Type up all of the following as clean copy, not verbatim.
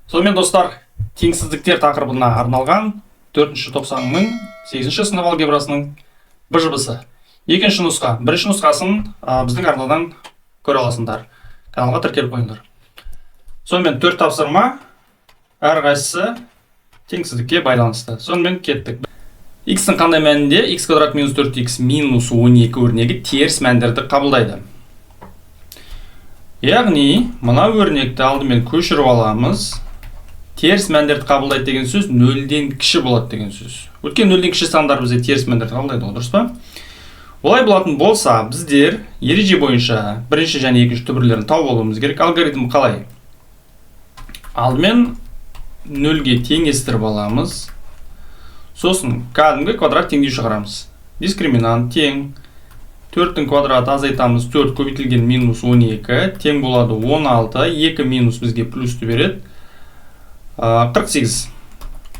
Сонымен достар, теңсіздіктер тақырыбына арналған 4-ші тоқсанның 8-ші сынып алгебрасының БЖБ-сы. Екінші нұсқа. Бірінші нұсқасын біздің арнадан көре аласыңдар. Каналға тіркеліп қойыңдар. Сонымен 4 тапсырма әрқайсысы теңсіздікке байланысты. Сонымен кеттік. X-ің қандай мәнінде x квадрат минус 4x минус 12 өрнегі теріс мәндерді қабылдайды. Яғни, мына өрнекті алдымен көшіріп аламыз. Теріс мәндерді қабылдайды деген сөз нөлден кіші болады деген сөз. Өткен нөлден кіші сандар бізде теріс мәндерді қабылдайды, дұрыс па? Олай болатын болса, біздер ереже бойынша бірінші және екінші түбірлерін тауып алуымыз керек. Алгоритм қалай? Алдымен нөлге теңестіріп аламыз. Сосын кәдімгі квадрат теңдеу шығарамыз. Дискриминант тең 4-тің квадраты азайтамыз, 4 көбейтілген минус 12 тең болады 16, 2 минус бізге плюсті береді 48,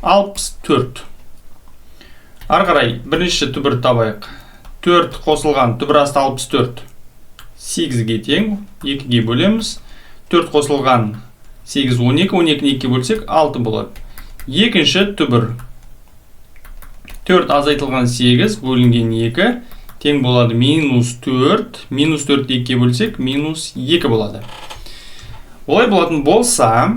64. Ары қарай бірінші түбір табайық. 4 қосылған түбір асты 64 8-ге тең, 2-ге бөлеміз. 4 қосылған 8, 12, 12-ні 2-ге бөлсек 6 болады. Екінші түбір 4 азайтылған 8 бөлінген 2 тең болады минус 4. Минус 4-ті 2-ге бөлсек минус 2 болады. Олай болатын болса,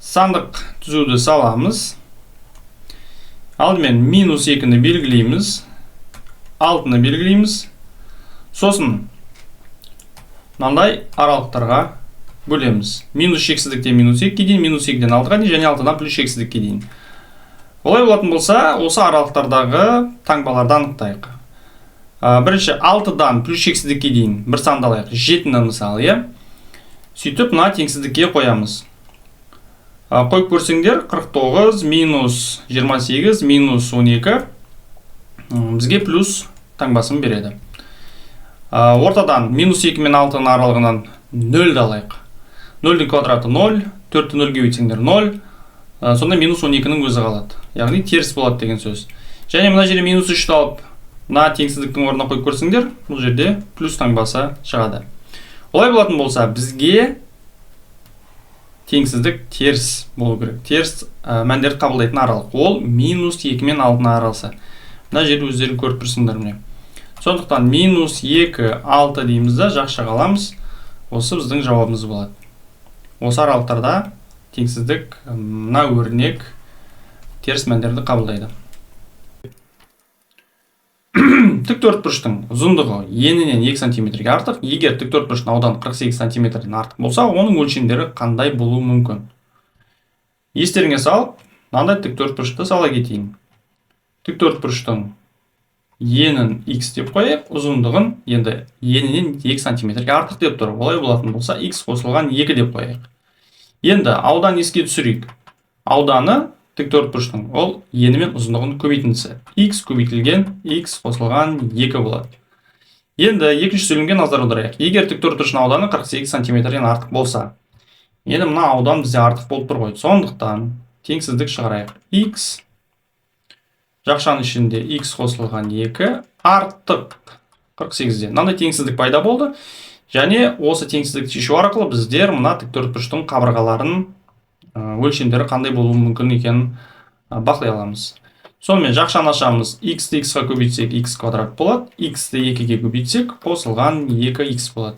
сандық түзуді саламыз. Алдымен минус 2-ні белгілейміз. 6-ны белгілейміз. Сосын мынандай аралықтарға бөлеміз. Минус шексіздіктен минус 2-ге дейін, минус 2-ден 6-ға дейін және 6-дан плюс шексіздікке дейін. Олай болатын болса, осы аралықтардағы таңбаларды анықтайық. Бірінші 6-дан плюс шексіздікке дейін бір санды алайық. 7-ні мысалы, сөйтіп мына теңсіздікке қоямыз. Қойып көрсеңдер, 49 минус 28 минус 12 бізге плюс таңбасын береді. Ортадан минус 2 мен 6-ның аралығынан 0-ді алайық. 0-дің квадраты 0, 4-ті 0-ге өйтсеңдер 0, сонда минус 12-ның өзі қалады. Яғни теріс болады деген сөз. Және мына жерде минус 3-ті алып, мына теңсіздіктің орнына қойып көрсеңдер, бұл жерде плюс таңбасы шығады. Олай болатын болса, бізге теңсіздік теріс болу керек. Теріс мәндерді қабылдайтын аралық. Ол минус 2 мен 6-ның аралысы. Мына жерде өздерін көріп тұрсыңдар міне. Сондықтан минус 2, 6 дейміз да жақша қаламыз. Осы біздің жауабымыз болады. Осы аралықтарда теңсіздік мына өрнек теріс мәндерді қабылдайды. Тіктөртбұрыштың ұзындығы енінен 2 см-ге артық. Егер тіктөртбұрыштың ауданы 48 см-ден артық болса, оның өлшемдері қандай болуы мүмкін? Естеріңе салып, мынандай тіктөртбұрышты сала кетейін. Тіктөртбұрыштың енін x деп қояйық, ұзындығын енді енінен 2 см-ге артық деп тұр. Олай болатын болса, x қосылған 2 деп қояйық. Енді аудан еске түсірейік. Ауданы тіктөртбұрыштың ол ені мен ұзындығын көбейтіндісі. X көбейтілген x қосылған 2 болады. Енді екінші сөйлемге назар аударайық. Егер тіктөртбұрыштың ауданы 48 см-ден артық болса, енді мына аудан бізде артық болып тұр ғой. Сондықтан теңсіздік шығарайық. X жақшаның ішінде x қосылған 2 артық 48-ден. Мынандай теңсіздік пайда болды. Және осы теңсіздікті шешу арқылы біздер мына тіктөртбұрыштың қабырғаларын өлшемдері қандай болуы мүмкін екенін бақылай аламыз. Сонымен жақшаны ашамыз. X-ті x-ға көбейтсек x квадрат болады. X-ті 2-ге көбейтсек қосылған 2x болады.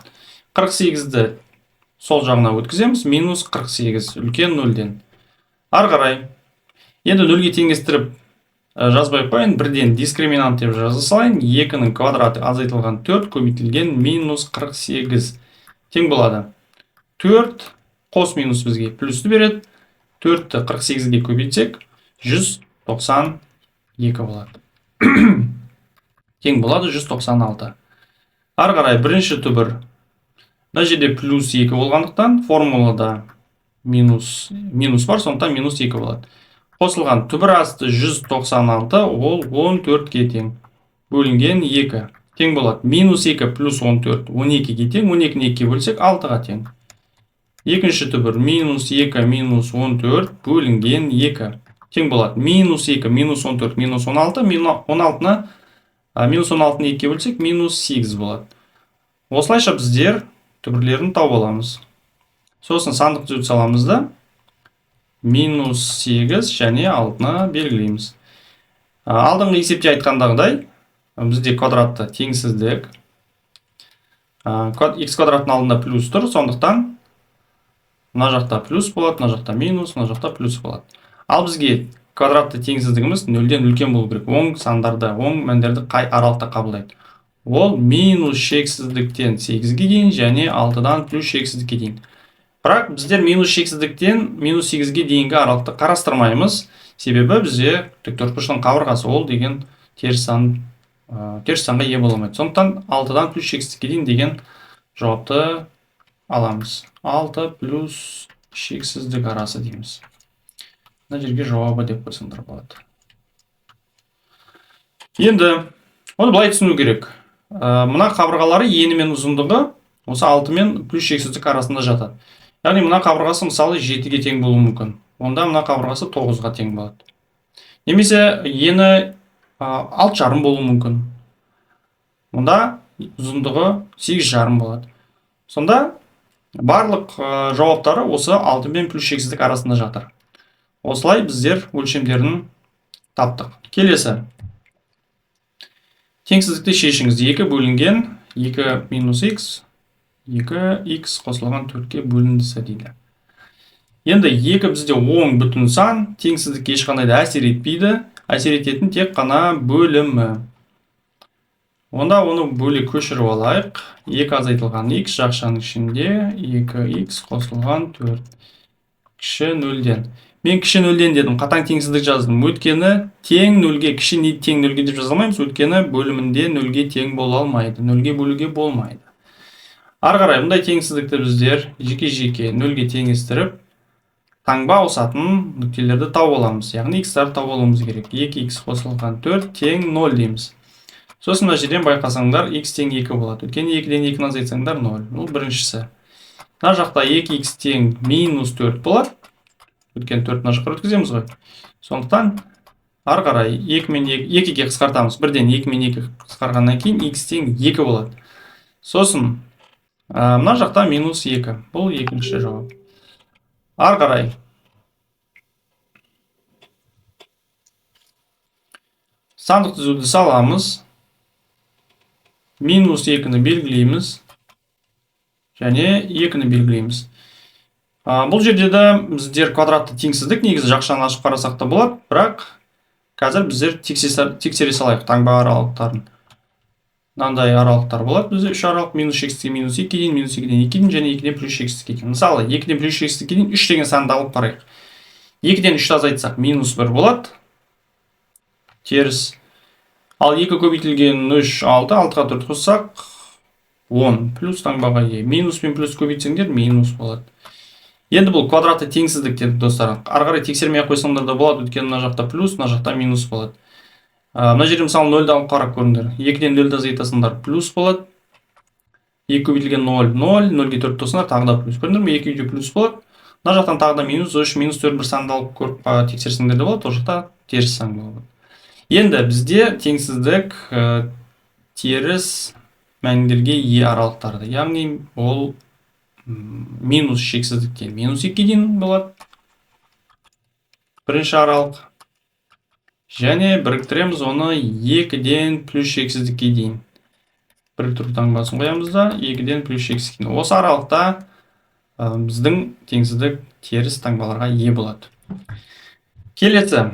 48-ді сол жағына өткіземіз. Минус 48 үлкен 0-ден. Ары қарай. Енді 0-ге теңестіріп жазбай қойын. Бірден дискриминант деп жаза салайын. 2-ның квадраты азайтылған 4 көбейтілген минус 48 тең болады. 4 қос минус бізге плюсті береді. 4-ті 48-ге көбейтсек 192 болады. Тең болады 196. Ары қарай бірінші түбір. Мына жерде плюс 2 болғандықтан формулада минус бар, сондықтан минус 2 болады. Қосылған түбір асты 196, ол 14-ге тең. Бөлінген 2 тең болады. Минус 2 плюс 14, 12-ге тең. 12-ні 2-ге бөлсек 6-ға тең. Екінші түбір минус 2 минус 14 бөлінген 2 тең болады. Минус 2 минус 14 минус 16, минус 16-ны 2-ге бөлсек минус 8 болады. Осылайша біздер түбірлерін тауып аламыз. Сосын сандық түзетіп саламыз да минус 8 және 6-ны белгілейміз. Алдыңғы есепте айтқандағыдай бізде квадратты теңсіздік. X квадраттың алдында плюс тұр, сондықтан мына жақта плюс болады, мына жақта минус, мына жақта плюс болады. Ал бізге квадратты теңсіздігіміз 0-ден үлкен болу керек. Оң сандарды, оң мәндерді қай аралықта қабылдайды? Ол минус шексіздіктен 8-ге дейін және 6-дан плюс шексіздікке дейін. Бірақ біздер минус шексіздіктен минус 8-ге дейінгі аралықты қарастырмаймыз. Себебі бізде тіктөртбұрыштың қабырғасы ол деген теріс санға ие бола алмайды. Сондықтан 6-дан плюс шексіздікке дейін деген жауапты аламыз. 6 плюс шексіздік арасы дейміз. Мына жерге жауабы деп қойсаңдар болады. Енді оны былай түсіну керек. Мына қабырғалары ені мен ұзындығы осы 6 мен плюс шексіздік арасында жатады. Яғни мына қабырғасы мысалы 7-ге тең болуы мүмкін. Онда мына қабырғасы 9-ға тең болады. Немесе ені 6,5 болуы мүмкін. Онда ұзындығы 8,5 болады. Сонда барлық жауаптары осы 6 мен плюс шексіздік арасында жатыр. Осылай біздер өлшемдерін таптық. Келесі. Теңсіздікті шешіңіз. 2 бөлінген 2 минус x, 2x қосылған 4-ке бөліндісі дейді. Енді 2 бізде оң бүтін сан, теңсіздік ешқандай да әсер етпейді. Әсер ететін тек қана бөлімі. Онда оны бөлек көшіріп алайық. 2 азайтылған x жақшаның ішінде 2x қосылған 4 кіші 0-ден. Мен кіші 0-ден дедім, қатаң теңсіздік жаздым. Өйткені тең 0-ге, кіші не тең 0-ге деп жазалмаймыз. Өйткені бөлімінде 0-ге тең бола алмайды. 0-ге бөлуге болмайды. Ары қарай мұндай теңсіздікті біздер жеке-жеке 0-ге теңестіріп, таңба ауысатын нүктелерді тауып аламыз. Яғни x-тарды тауып алуымыз керек. 2x қосылған 4 тең 0 дейміз. Сосын мына жерден байқасаңдар x тең 2 болады. Өйткені 2-ден 2-ні азайтсаңдар 0. Бұл біріншісі. Мына жақта 2x тең минус 4 болады. Өткен 4-ні жаққа өткіземіз ғой. Сондықтан ары қарай 2-ге қысқартамыз. Бірден 2 мен 2 қысқарғаннан кейін x тең 2 болады. Сосын мына жақта минус 2. Бұл екінші жауап. Ары қарай сандық түзуді саламыз. Минус 2-ні белгілейміз. Және 2-ні белгілейміз. Бұл жерде де біздер квадратты теңсіздік негізі жақшаны ашып қарасақ та болады, бірақ қазір біздер тексере салайық таңба аралықтарын. Мынандай аралықтар болады. Бізде 3 аралық минус шексіздікке минус 2 дейін, минус 2-ден 2 дейін және 2-ден плюс шексіздікке дейін. Мысалы 2-ден плюс шексіздікке дейін 3 деген санды алып қарайық. 2-ден 3-ті азайтсақ минус 1 болады. Теріс. Ал 2 көбейтілген 3, 6, 6-ға 4 қоссақ 10 плюс таңбаға ие. Минус пен плюс көбейтсеңдер минус болады. Енді бұл квадратты теңсіздік деді достар. Ары қарай тексермей қойсаңдар да болады, өйткені мына жақта плюс, мына жақта минус болады. Мына жерде мысалы 0-ді алып қарап көріңдер. 2-ден 0-ді азайтасыңдар плюс болады. 2 көбейтілген 0, 0, 0-ге 4 тосыңдар тағы да плюс. Көрдіңдер ме? 2-де плюс болады. Мына жақтан тағы да минус 3, минус 4 бір санды алып көріп тексерсеңдер де болады, ол жақта теріс сан болады. Енді бізде теңсіздік теріс мәндерге ие аралықтарды. Яғни ол минус шексіздіктен минус 2-ге дейін болады. Бірінші аралық. Және біріктіреміз оны 2-ден плюс шексіздікке дейін. Біріктіру таңбасын қоямыз да 2-ден плюс шексіздікке дейін. Осы аралықта біздің теңсіздік теріс таңбаларға ие болады. Келесі.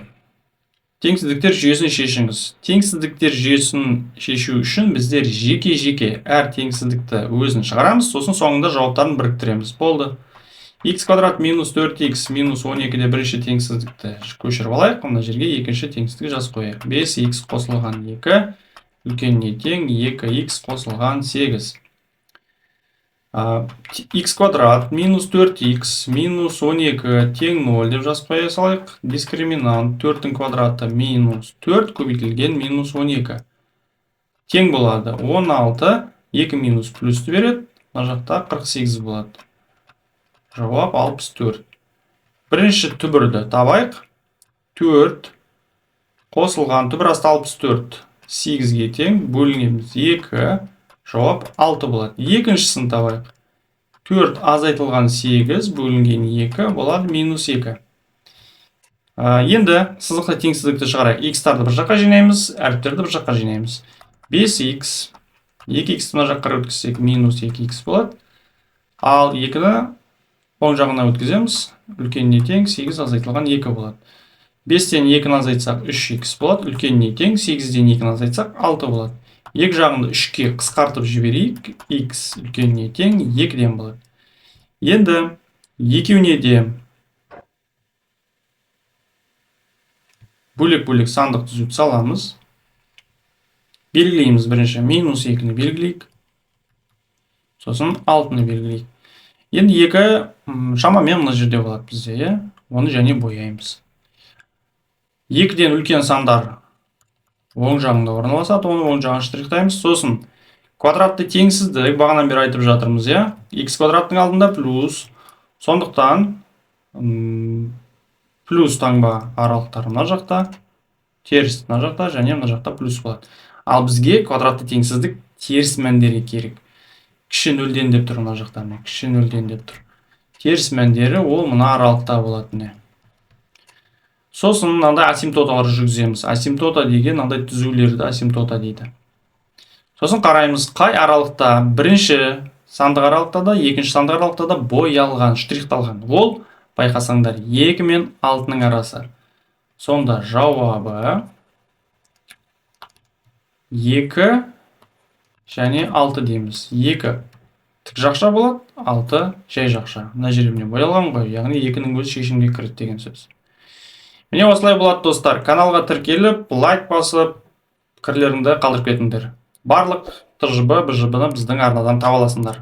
Теңсіздіктер жүйесін шешіңіз. Теңсіздіктер жүйесін шешу үшін біздер жеке-жеке әр теңсіздікті өзін шығарамыз, сосын соңында жауаптарын біріктіреміз. Болды. X квадрат минус 4x минус 12-де бірінші теңсіздікті көшіріп алайық. Мына жерге екінші теңсіздік жазып қояйық. 5x қосылған 2 үлкеніне тең 2x қосылған 8. X квадрат минус 4x минус 12 тең 0 деп жазып қоя салайық. Дискриминант 4-дің квадраты минус 4 көбейтілген минус 12. Тең болады 16, 2 минус плюсті береді. Мына жақта 48 болады. Жауап 64. Бірінші түбірді табайық. 4 қосылған түбір асты 64 8-ге тең бөлінеміз 2. Жауап 6 болады. Екіншісін табайық. 4 азайтылған 8 бөлінген 2 болады минус 2. Енді сызықты теңсіздікті шығарайық. X-тарды бір жаққа жинаймыз, әріптерді бір жаққа жинаймыз. 5x, 2x мына жаққа өткізсек минус 2x болады. Ал 2-ні оң жағына өткіземіз. Үлкеніне тең 8 азайтылған 2 болады. 5-тен 2-ні азайтсақ 3x болады. Үлкеніне тең 8-ден 2-ні азайтсақ 6 болады. Екі жағында 3-ке қысқартып жіберейік. X үлкеніне тең 2-ден болады. Енді екеуіне де бөлек-бөлек сандық түзіп саламыз. Белгілейміз бірінші минус 2-ні белгілейік. Сосын 6-ны белгілейік. Енді 2 шамамен мына жерде болады бізде, оны және бояймыз. 2-ден үлкен сандар оң жағында орналасады, оны оң жағын штрихтаймыз. Сосын квадратты теңсіздік бағанан бері айтып жатырмыз, x квадраттың алдында плюс. Сондықтан плюс таңба аралықтары мына жақта, теріс мына жақта және мына жақта плюс болады. Ал бізге квадратты теңсіздік теріс мәндері керек. Кіші нөлден деп тұр мына жақта, кіші нөлден деп тұр. Теріс мәндері ол мына аралықта болады. Сосын мынандай асимптоталар жүргіземіз. Асимптота деген мынандай түзулерді асимптота дейді. Сосын қараймыз, қай аралықта, бірінші сандық аралықта да, екінші сандық аралықта да боялған, штрихталған. Ол байқасаңдар 2 мен 6-ның арасы. Сонда жауабы 2 және 6 дейміз. 2 тік жақша болады, 6 жай жақша. Мына жеріне боялған ғой, яғни 2-ның өзі шешімге кіреді деген сөз. Міне осылай болады достар. Каналға тіркеліп, лайк басып, пікірлеріңді қалдырып кетіңдер. Барлық ТЖБ, БЖБ-ны біздің арнадан таба аласыңдар.